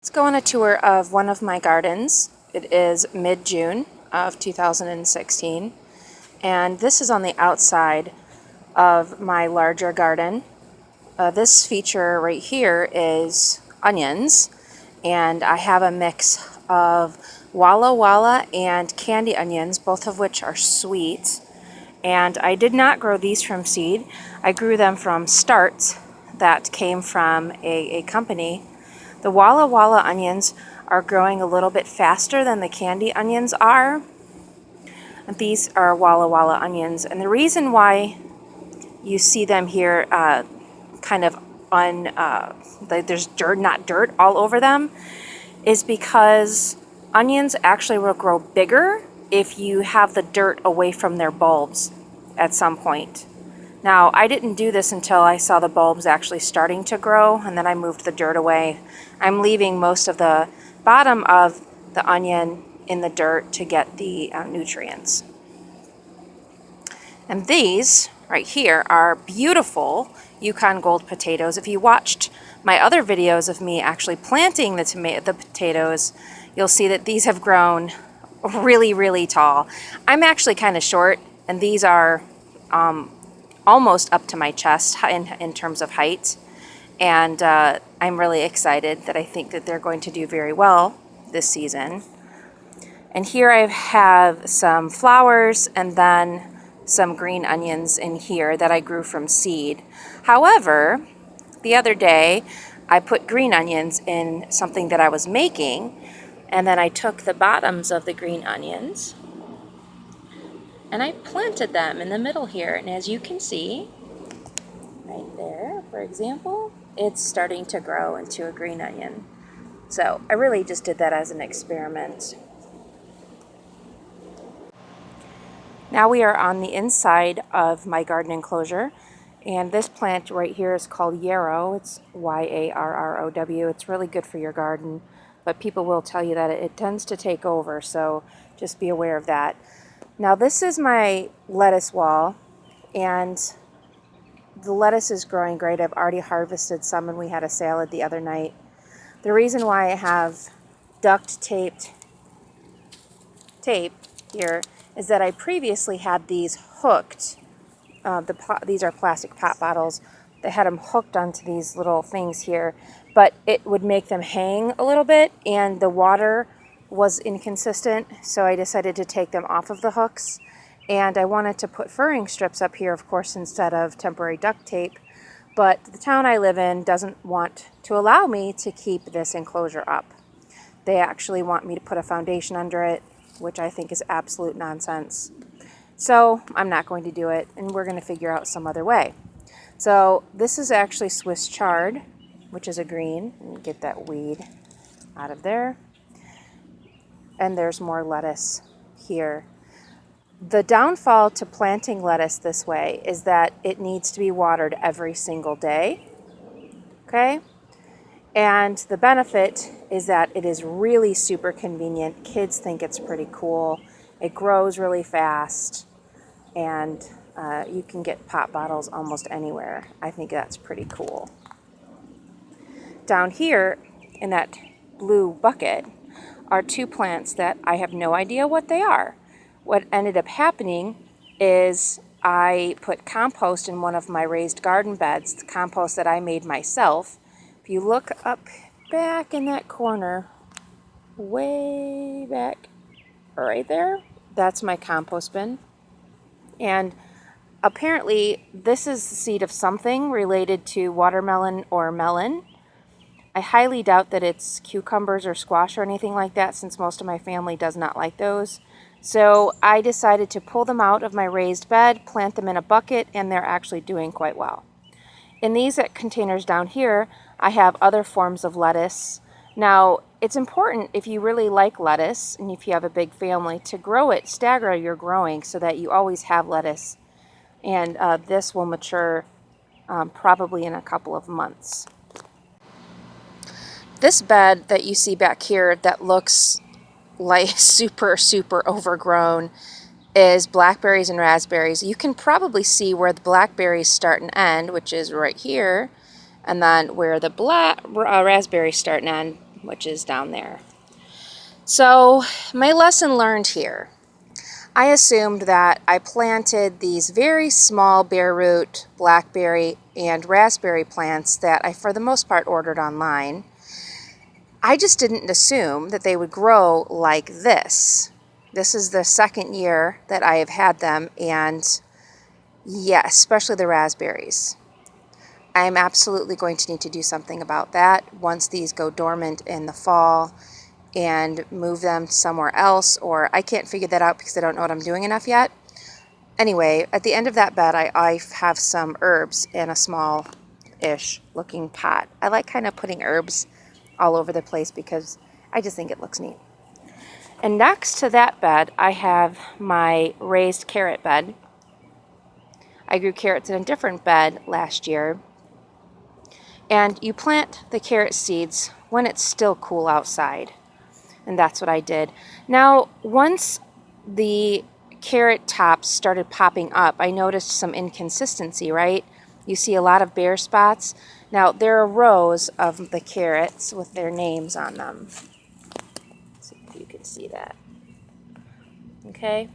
Let's go on a tour of one of my gardens. It is mid-June of 2016, and this is on the outside of my larger garden. This feature right here is onions, and I have a mix of Walla Walla and candy onions, both of which are sweet. And I did not grow these from seed. I grew them from starts that came from a company. The Walla Walla onions are growing a little bit faster than the candy onions are. These are Walla Walla onions, and the reason why you see them here kind of there's dirt, not dirt, all over them, is because onions actually will grow bigger if you have the dirt away from their bulbs at some point. Now, I didn't do this until I saw the bulbs actually starting to grow, and then I moved the dirt away. I'm leaving most of the bottom of the onion in the dirt to get the nutrients. And these right here are beautiful Yukon Gold potatoes. If you watched my other videos of me actually planting the potatoes, you'll see that these have grown really, really tall. I'm actually kind of short, and these are almost up to my chest in terms of height, and I'm really excited that I think that they're going to do very well this season. And here I have some flowers and then some green onions in here that I grew from seed. However, the other day I put green onions in something that I was making, and then I took the bottoms of the green onions and I planted them in the middle here, and as you can see, right there, for example, it's starting to grow into a green onion. So I really just did that as an experiment. Now we are on the inside of my garden enclosure, and this plant right here is called yarrow. It's Y-A-R-R-O-W. It's really good for your garden, but people will tell you that it tends to take over, so just be aware of that. Now this is my lettuce wall, and the lettuce is growing great. I've already harvested some, and we had a salad the other night. The reason why I have duct tape here is that I previously had these hooked. These are plastic pop bottles. They had them hooked onto these little things here, but it would make them hang a little bit, and the water was inconsistent, so I decided to take them off of the hooks. And I wanted to put furring strips up here, of course, instead of temporary duct tape, but the town I live in doesn't want to allow me to keep this enclosure up. They actually want me to put a foundation under it, which I think is absolute nonsense. So I'm not going to do it, and we're going to figure out some other way. So this is actually Swiss chard, which is a green. Let me get that weed out of there. And there's more lettuce here. The downfall to planting lettuce this way is that it needs to be watered every single day, okay? And the benefit is that it is really super convenient. Kids think it's pretty cool. It grows really fast, and you can get pop bottles almost anywhere. I think that's pretty cool. Down here in that blue bucket are two plants that I have no idea what they are. What ended up happening is I put compost in one of my raised garden beds, the compost that I made myself. If you look up back in that corner, way back right there, that's my compost bin. And apparently this is the seed of something related to watermelon or melon. I highly doubt that it's cucumbers or squash or anything like that, since most of my family does not like those. So I decided to pull them out of my raised bed, plant them in a bucket, and they're actually doing quite well. In these containers down here, I have other forms of lettuce. Now, it's important, if you really like lettuce, and if you have a big family, to grow it, stagger your growing so that you always have lettuce. And this will mature probably in a couple of months. This bed that you see back here that looks like super overgrown is blackberries and raspberries. You can probably see where the blackberries start and end, which is right here, and then where the raspberries start and end. which is down there. So my lesson learned here. I assumed that I planted these very small bare root, blackberry, and raspberry plants that I, for the most part, ordered online. I just didn't assume that they would grow like this. This is the second year that I have had them, and yeah, especially the raspberries. I'm absolutely going to need to do something about that once these go dormant in the fall and move them somewhere else, or I can't figure that out because I don't know what I'm doing enough yet. Anyway, at the end of that bed, I have some herbs in a small-ish looking pot. I like kind of putting herbs all over the place because I just think it looks neat. And next to that bed, I have my raised carrot bed. I grew carrots in a different bed last year. And you plant the carrot seeds when it's still cool outside. And that's what I did. Now, once the carrot tops started popping up, I noticed some inconsistency, right? You see a lot of bare spots. Now, there are rows of the carrots with their names on them. Let's see if you can see that. Okay?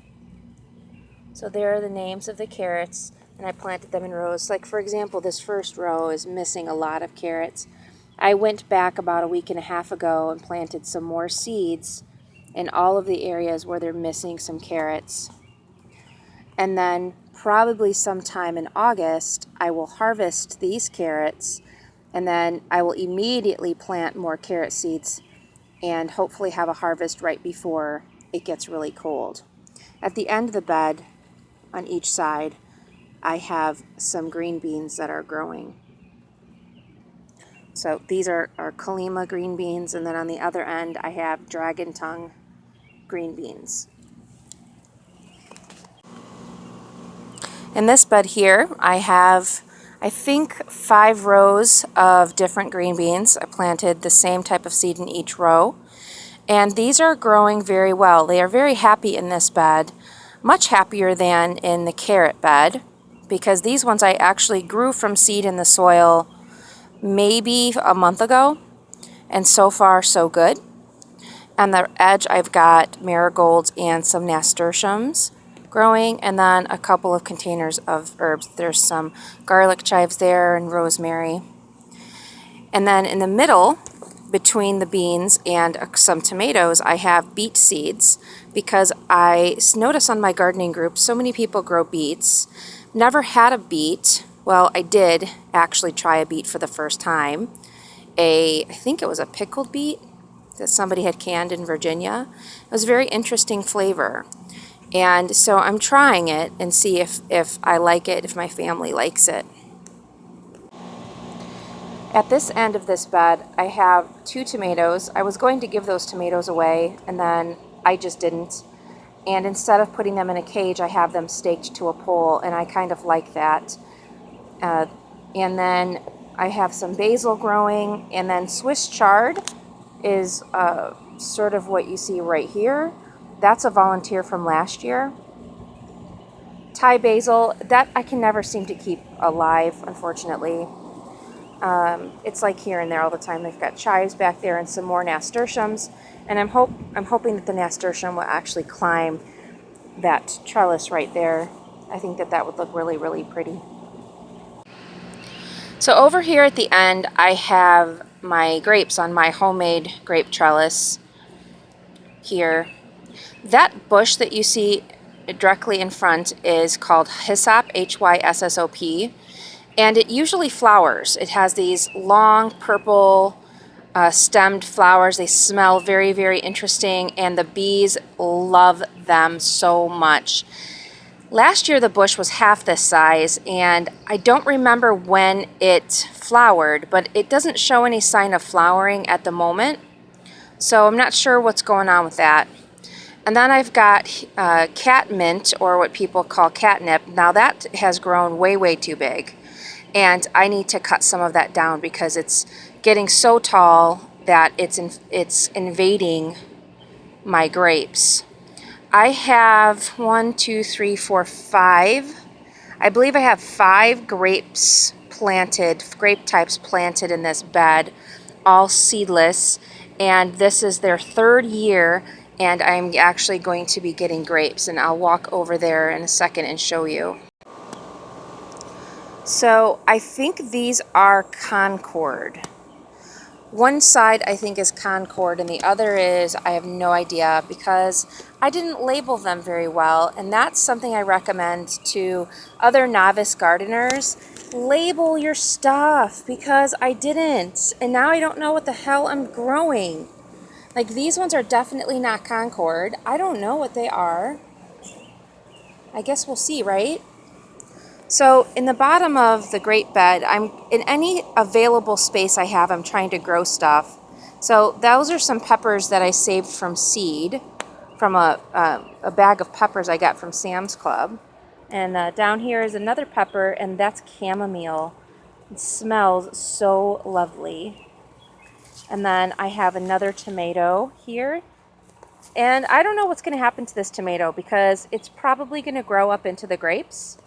So there are the names of the carrots, and I planted them in rows. Like, for example, this first row is missing a lot of carrots. I went back about a week and a half ago and planted some more seeds in all of the areas where they're missing some carrots. And then probably sometime in August, I will harvest these carrots, and then I will immediately plant more carrot seeds and hopefully have a harvest right before it gets really cold. At the end of the bed, on each side, I have some green beans that are growing. So these are Kalima green beans, and then on the other end I have dragon tongue green beans. In this bed here I have, I think, 5 rows of different green beans. I planted the same type of seed in each row, and these are growing very well. They are very happy in this bed, much happier than in the carrot bed, because these ones I actually grew from seed in the soil maybe a month ago, and so far so good. On the edge I've got marigolds and some nasturtiums growing, and then a couple of containers of herbs. There's some garlic chives there and rosemary. And then in the middle, between the beans and some tomatoes, I have beet seeds, because I notice on my gardening group so many people grow beets. Never had a beet. Well, I did actually try a beet for the first time. I think it was a pickled beet that somebody had canned in Virginia. It was a very interesting flavor. And so I'm trying it and see if I like it, if my family likes it. At this end of this bed, I have 2 tomatoes. I was going to give those tomatoes away, and then I just didn't. And instead of putting them in a cage, I have them staked to a pole, and I kind of like that. And then I have some basil growing, and then Swiss chard is sort of what you see right here. That's a volunteer from last year. Thai basil, that I can never seem to keep alive, unfortunately. It's like here and there all the time. They've got chives back there and some more nasturtiums, and I'm hoping that the nasturtium will actually climb that trellis right there. I think that would look really, really pretty. So over here at the end, I have my grapes on my homemade grape trellis here. That bush that you see directly in front is called hyssop, Hyssop, and it usually flowers. It has these long purple stemmed flowers. They smell very, very interesting, and the bees love them so much. Last year the bush was half this size, and I don't remember when it flowered, but it doesn't show any sign of flowering at the moment, so I'm not sure what's going on with that. And then I've got cat mint, or what people call catnip. Now that has grown way, way too big, and I need to cut some of that down because it's getting so tall that it's invading my grapes. I have 1, 2, 3, 4, 5. I believe I have 5 grapes planted, grape types planted in this bed, all seedless. and this is their 3rd year, and I'm actually going to be getting grapes, and I'll walk over there in a second and show you. So I think these are Concord. One side I think is Concord and the other is, I have no idea because I didn't label them very well, and that's something I recommend to other novice gardeners. Label your stuff, because I didn't, and now I don't know what the hell I'm growing. Like, these ones are definitely not Concord. I don't know what they are. I guess we'll see, right? So in the bottom of the grape bed, I'm in any available space I have, I'm trying to grow stuff. So those are some peppers that I saved from seed, from a bag of peppers I got from Sam's Club. And down here is another pepper, and that's chamomile. It smells so lovely. And then I have another tomato here. And I don't know what's going to happen to this tomato because it's probably going to grow up into the grapes.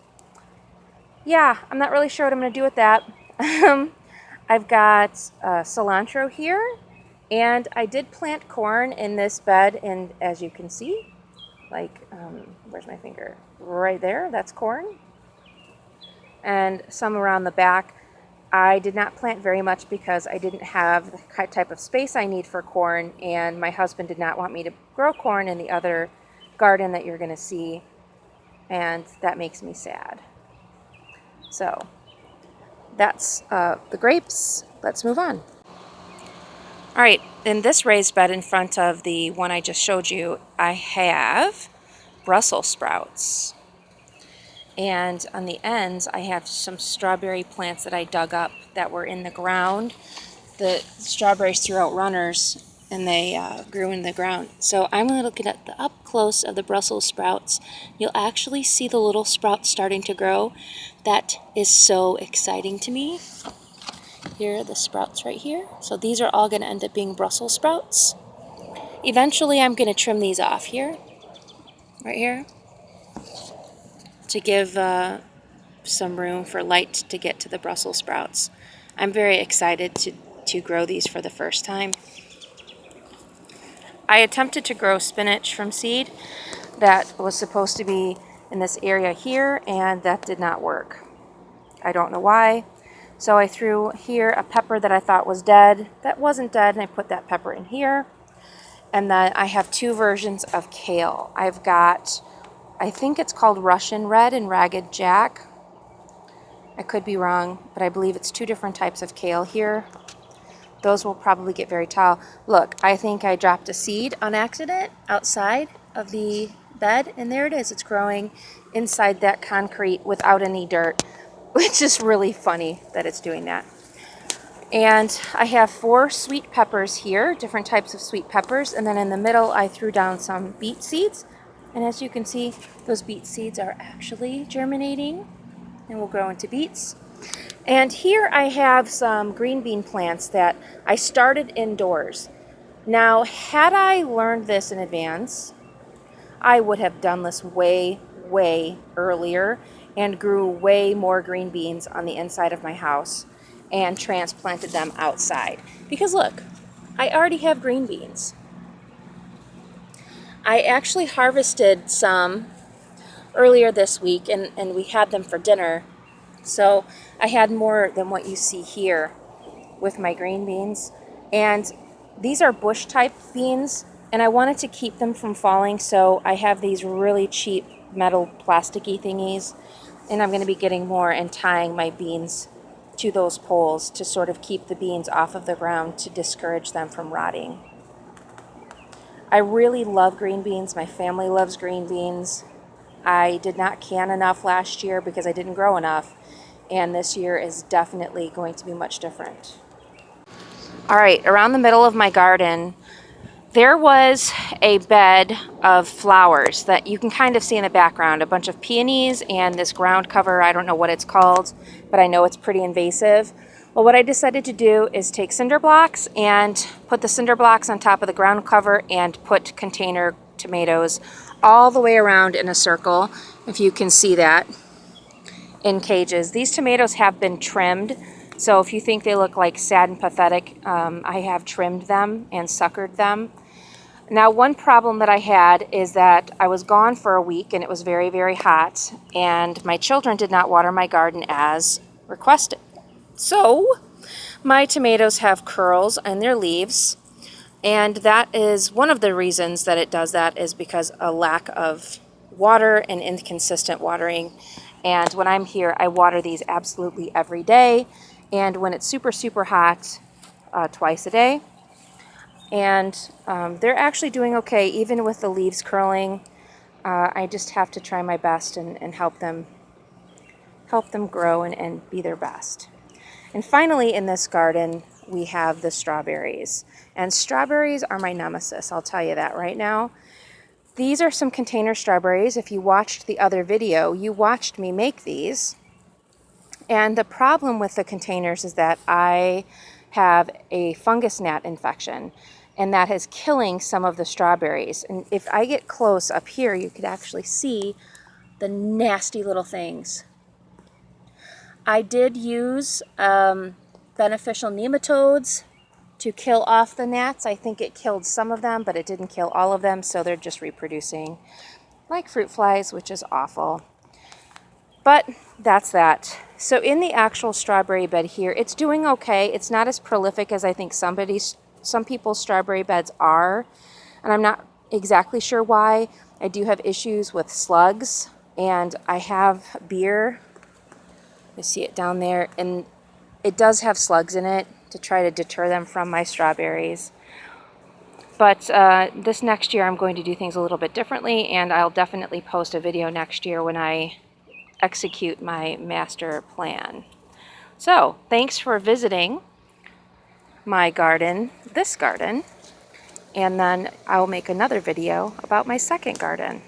Yeah, I'm not really sure what I'm going to do with that. I've got cilantro here, and I did plant corn in this bed, and as you can see, like, where's my finger? Right there, that's corn. And some around the back. I did not plant very much because I didn't have the type of space I need for corn, and my husband did not want me to grow corn in the other garden that you're going to see, and that makes me sad. So that's the grapes. Let's move on. All right, in this raised bed in front of the one I just showed you, I have Brussels sprouts. And on the ends, I have some strawberry plants that I dug up that were in the ground. The strawberries threw out runners, and they grew in the ground. So I'm going to look at the up close of the Brussels sprouts. You'll actually see the little sprouts starting to grow. That is so exciting to me. Here are the sprouts right here. So these are all going to end up being Brussels sprouts. Eventually I'm going to trim these off here, right here, to give some room for light to get to the Brussels sprouts. I'm very excited to grow these for the first time. I attempted to grow spinach from seed that was supposed to be in this area here, and that did not work. I don't know why. So I threw here a pepper that I thought was dead. That wasn't dead, and I put that pepper in here. And then I have 2 versions of kale. I've got, I think it's called Russian Red and Ragged Jack. I could be wrong, but I believe it's 2 different types of kale here. Those will probably get very tall. Look, I think I dropped a seed on accident outside of the bed, and there it is. It's growing inside that concrete without any dirt, which is really funny that it's doing that. And I have 4 sweet peppers here, different types of sweet peppers, and then in the middle I threw down some beet seeds. And as you can see, those beet seeds are actually germinating and will grow into beets. And here I have some green bean plants that I started indoors. Now, had I learned this in advance, I would have done this way, way earlier and grew way more green beans on the inside of my house and transplanted them outside. Because look, I already have green beans. I actually harvested some earlier this week, and we had them for dinner. So I had more than what you see here with my green beans. And these are bush type beans, and I wanted to keep them from falling, so I have these really cheap metal plasticky thingies, and I'm going to be getting more and tying my beans to those poles to sort of keep the beans off of the ground to discourage them from rotting. I really love green beans. My family loves green beans. I did not can enough last year because I didn't grow enough, and this year is definitely going to be much different. All right, around the middle of my garden, there was a bed of flowers that you can kind of see in the background, a bunch of peonies and this ground cover. I don't know what it's called, but I know it's pretty invasive. Well, what I decided to do is take cinder blocks and put the cinder blocks on top of the ground cover and put container tomatoes all the way around in a circle, if you can see that, in cages. These tomatoes have been trimmed So if you think they look like sad and pathetic, I have trimmed them and suckered them. Now, one problem that I had is that I was gone for a week and it was very, very hot, and my children did not water my garden as requested. So my tomatoes have curls in their leaves, and that is one of the reasons that it does that, is because a lack of water and inconsistent watering. And when I'm here, I water these absolutely every day, and when it's super, super hot, twice a day. And they're actually doing okay, even with the leaves curling. I just have to try my best and help them grow and be their best. And finally, in this garden, we have the strawberries. And strawberries are my nemesis, I'll tell you that right now. These are some container strawberries. If you watched the other video, you watched me make these. And the problem with the containers is that I have a fungus gnat infection, and that is killing some of the strawberries. And if I get close up here, you could actually see the nasty little things. I did use beneficial nematodes to kill off the gnats. I think it killed some of them, but it didn't kill all of them, so they're just reproducing like fruit flies, which is awful. But that's that. So in the actual strawberry bed here, it's doing okay. It's not as prolific as I think some people's strawberry beds are, and I'm not exactly sure why. I do have issues with slugs, and I have beer. You see it down there, and it does have slugs in it to try to deter them from my strawberries. But this next year I'm going to do things a little bit differently, and I'll definitely post a video next year when I execute my master plan. So thanks for visiting my garden, this garden, and then I'll make another video about my second garden.